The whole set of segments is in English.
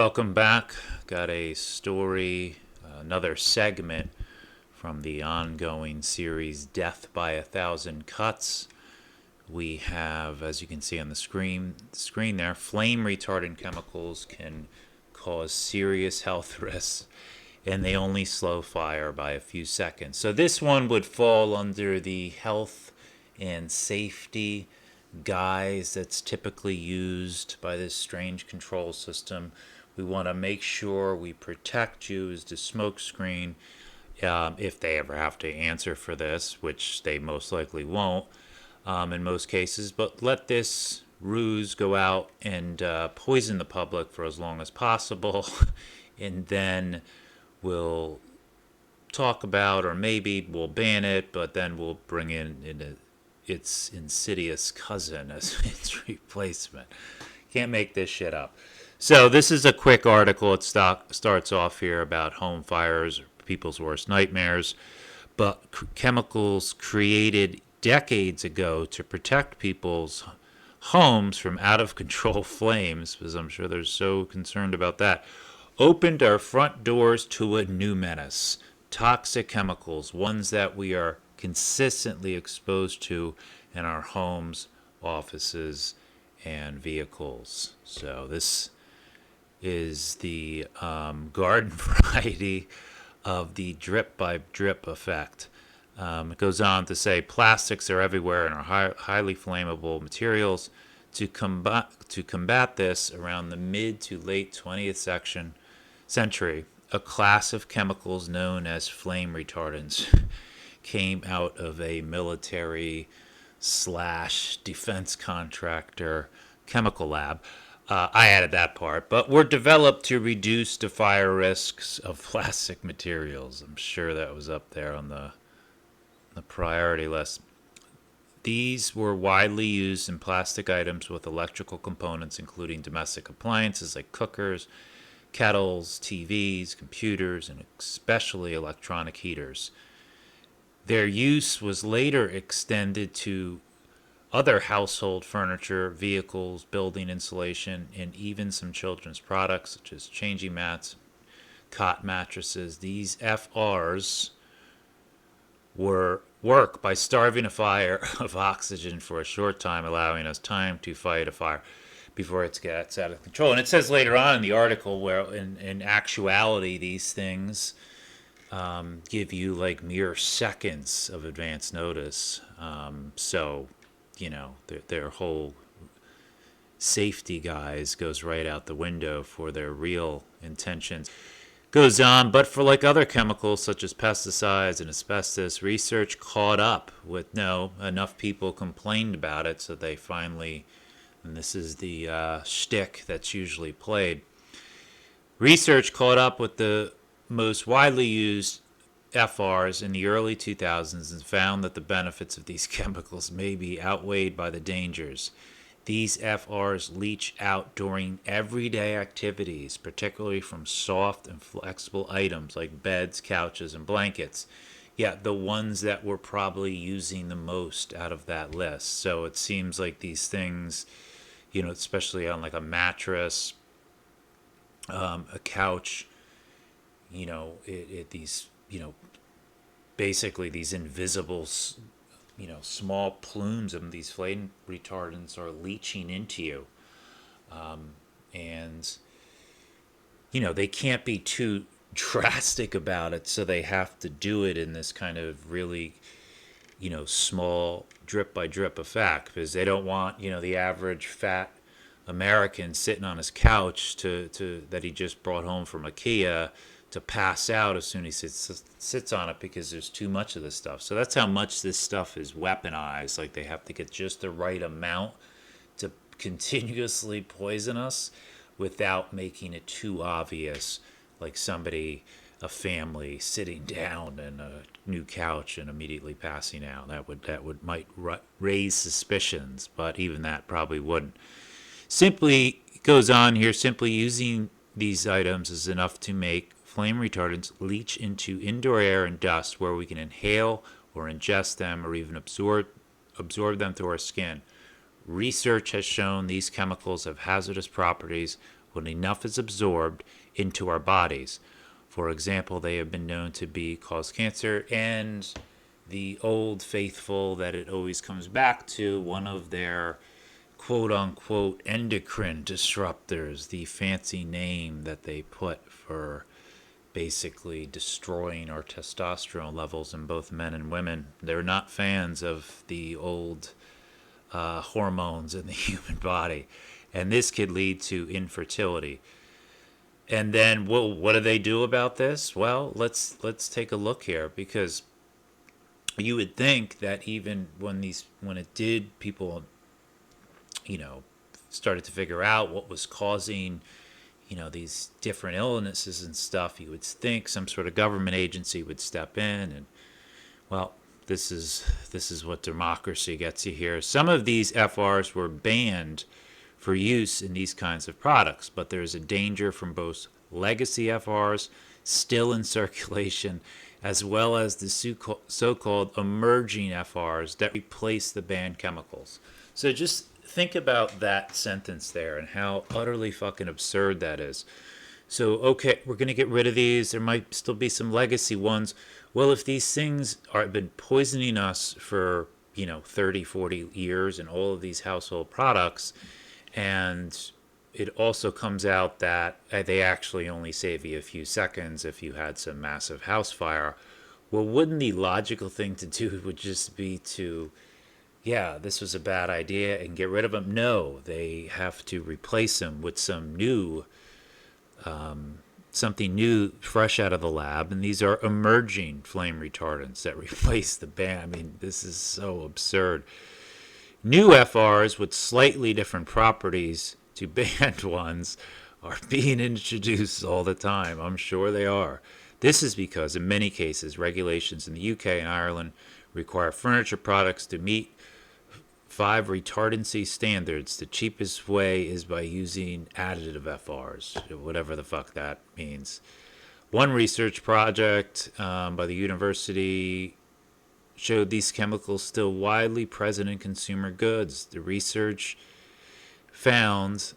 Welcome back. Got a story, another segment from the ongoing series Death by a Thousand Cuts. We have, as you can see on the screen there, flame retardant chemicals can cause serious health risks and they only slow fire by a few seconds. So this one would fall under the health and safety guise that's typically used by this strange control system. We want to make sure we protect you as the smokescreen if they ever have to answer for this, which they most likely won't in most cases. But let this ruse go out and poison the public for as long as possible, and then we'll talk about, or maybe we'll ban it, but then we'll bring in its insidious cousin as its replacement. Can't make this shit up. So this is a quick article. It starts off here about home fires, people's worst nightmares, but chemicals created decades ago to protect people's homes from out of control flames, because I'm sure they're so concerned about that, opened our front doors to a new menace. Toxic chemicals, ones that we are consistently exposed to in our homes, offices, and vehicles. So this is the garden variety of the drip by drip effect. It goes on to say plastics are everywhere and are highly flammable materials. To combat this, around the mid to late 20th century, a class of chemicals known as flame retardants came out of a military slash defense contractor chemical lab. I added that part, but were developed to reduce the fire risks of plastic materials. I'm sure that was up there on the priority list. These were widely used in plastic items with electrical components, including domestic appliances like cookers, kettles, TVs, computers, and especially electronic heaters. Their use was later extended to other household furniture, vehicles, building insulation, and even some children's products such as changing mats, cot mattresses. These FRs work by starving a fire of oxygen for a short time, allowing us time to fight a fire before it gets out of control. And it says later on in the article where, in actuality, these things give you like mere seconds of advance notice. So, their whole safety guise goes right out the window for their real intentions. Goes on, but for like other chemicals such as pesticides and asbestos, research caught up with enough people complained about it, so they finally, and this is the shtick that's usually played. Research caught up with the most widely used FRs in the early 2000s and found that the benefits of these chemicals may be outweighed by the dangers. These FRs leach out during everyday activities, particularly from soft and flexible items like beds, couches, and blankets. Yet the ones that we're probably using the most out of that list. So it seems like these things, especially on like a mattress, a couch, these, basically these invisible, small plumes of these flame retardants are leaching into you. And, they can't be too drastic about it, so they have to do it in this kind of really, small drip by drip effect, because they don't want, the average fat American sitting on his couch that he just brought home from IKEA to pass out as soon as he sits on it, because there's too much of this stuff. So that's how much this stuff is weaponized. Like, they have to get just the right amount to continuously poison us without making it too obvious, like a family sitting down in a new couch and immediately passing out. That might raise suspicions, but even that probably wouldn't. Simply goes on here, simply using these items is enough to make flame retardants leach into indoor air and dust, where we can inhale or ingest them or even absorb them through our skin. Research has shown these chemicals have hazardous properties when enough is absorbed into our bodies. For example, they have been known to cause cancer, and the old faithful that it always comes back to, one of their quote unquote endocrine disruptors, the fancy name that they put for basically destroying our testosterone levels in both men and women. They're not fans of the old hormones in the human body, and this could lead to infertility. And then, well, what do they do about this? Well, let's take a look here, because you would think that even when it did, people, you know, started to figure out what was causing, these different illnesses and stuff, you would think some sort of government agency would step in. And well, this is what democracy gets you here. Some of these FRs were banned for use in these kinds of products, but there's a danger from both legacy FRs still in circulation, as well as the so-called emerging FRs that replace the banned chemicals. So just think about that sentence there and how utterly fucking absurd that is. So, okay, we're going to get rid of these. There might still be some legacy ones. Well, if these things have been poisoning us for, 30, 40 years in all of these household products, and it also comes out that they actually only save you a few seconds if you had some massive house fire, well, wouldn't the logical thing to do would just be to, yeah, this was a bad idea and get rid of them? No, they have to replace them with something new, fresh out of the lab, and these are emerging flame retardants that replace the ban. I mean, this is so absurd. New FRs with slightly different properties to banned ones are being introduced all the time. I'm sure they are. This is because, in many cases, regulations in the UK and Ireland require furniture products to meet 5 retardancy standards. The cheapest way is by using additive FRs, whatever the fuck that means. One research project by the university showed these chemicals still widely present in consumer goods. The research found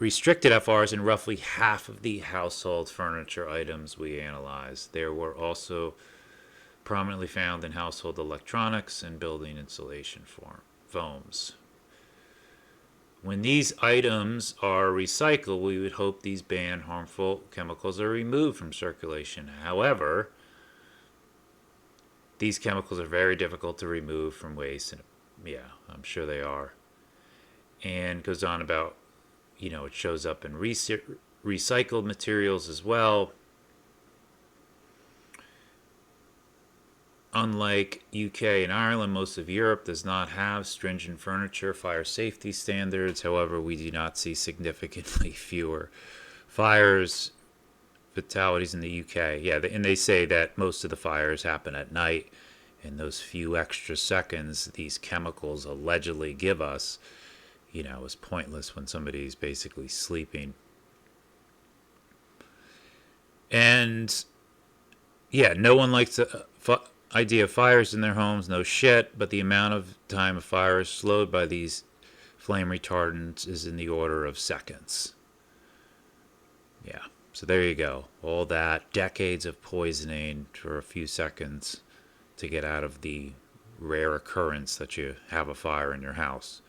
restricted FRs in roughly half of the household furniture items we analyzed. There were also prominently found in household electronics and building insulation foams. When these items are recycled, we would hope these banned harmful chemicals are removed from circulation. However, these chemicals are very difficult to remove from waste, and yeah, I'm sure they are. And goes on about, it shows up in recycled materials as well. Unlike UK and Ireland, most of Europe does not have stringent furniture fire safety standards. However, we do not see significantly fewer fatalities in the UK. Yeah, and they say that most of the fires happen at night, and those few extra seconds these chemicals allegedly give us, is pointless when somebody's basically sleeping. And yeah, no one likes the idea of fires in their homes, no shit, but the amount of time a fire is slowed by these flame retardants is in the order of seconds. Yeah, so there you go. All that, decades of poisoning for a few seconds to get out of the rare occurrence that you have a fire in your house.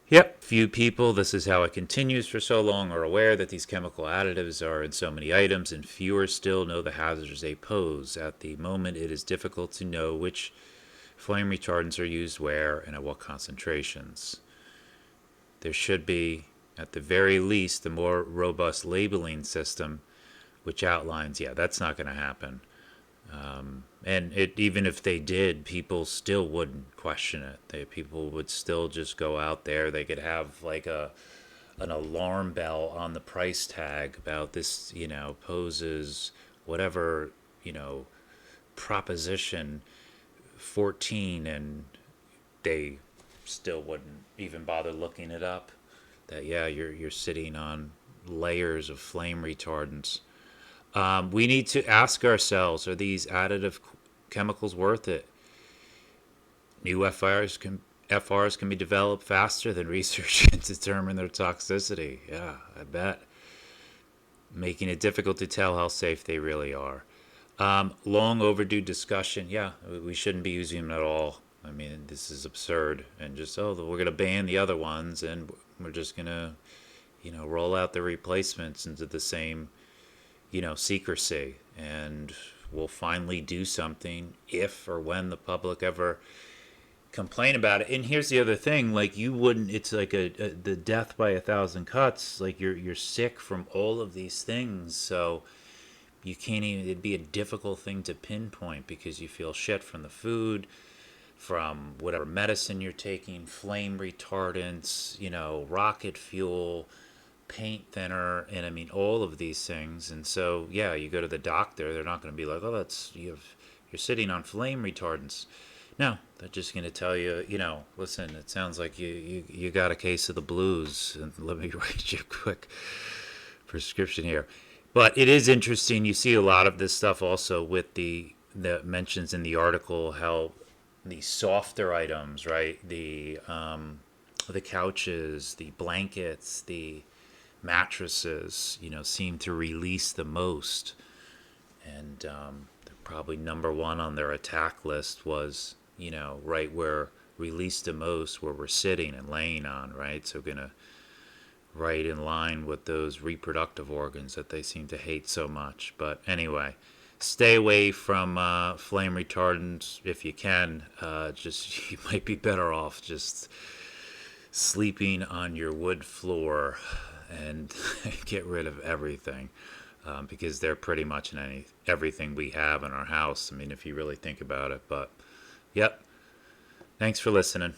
Yep, few people, this is how it continues for so long, are aware that these chemical additives are in so many items, and fewer still know the hazards they pose. At the moment, it is difficult to know which flame retardants are used where and at what concentrations. There should be, at the very least, a more robust labeling system which outlines, yeah, that's not going to happen. And even if they did, people still wouldn't question it. People would still just go out there. They could have like an alarm bell on the price tag about this, poses whatever, proposition 14, and they still wouldn't even bother looking it up. That, yeah, you're sitting on layers of flame retardants. We need to ask ourselves, are these additive chemicals worth it? New FRs can be developed faster than research to determine their toxicity. Yeah, I bet. Making it difficult to tell how safe they really are. Long overdue discussion. Yeah, we shouldn't be using them at all. I mean, this is absurd. And just, oh, we're going to ban the other ones and we're just going to, roll out the replacements into the same, secrecy. And we'll finally do something if or when the public ever complain about it. And here's the other thing, like you wouldn't, it's like the death by 1,000 cuts, like you're sick from all of these things, so you can't even, it'd be a difficult thing to pinpoint because you feel shit from the food, from whatever medicine you're taking, flame retardants, rocket fuel, paint thinner, and I mean all of these things. And so yeah, you go to the doctor, they're not going to be like, oh, you're sitting on flame retardants. No, they're just going to tell you, listen, it sounds like you got a case of the blues, and let me write you a quick prescription here. But it is interesting. You see a lot of this stuff also with the mentions in the article how the softer items, right? The couches, the blankets, the mattresses, seem to release the most. And probably number one on their attack list was, right where released the most, where we're sitting and laying on, right? So gonna right in line with those reproductive organs that they seem to hate so much. But anyway, stay away from flame retardants if you can. Just you might be better off just sleeping on your wood floor and get rid of everything. Because they're pretty much in everything we have in our house. I mean, if you really think about it. But, yep. Thanks for listening.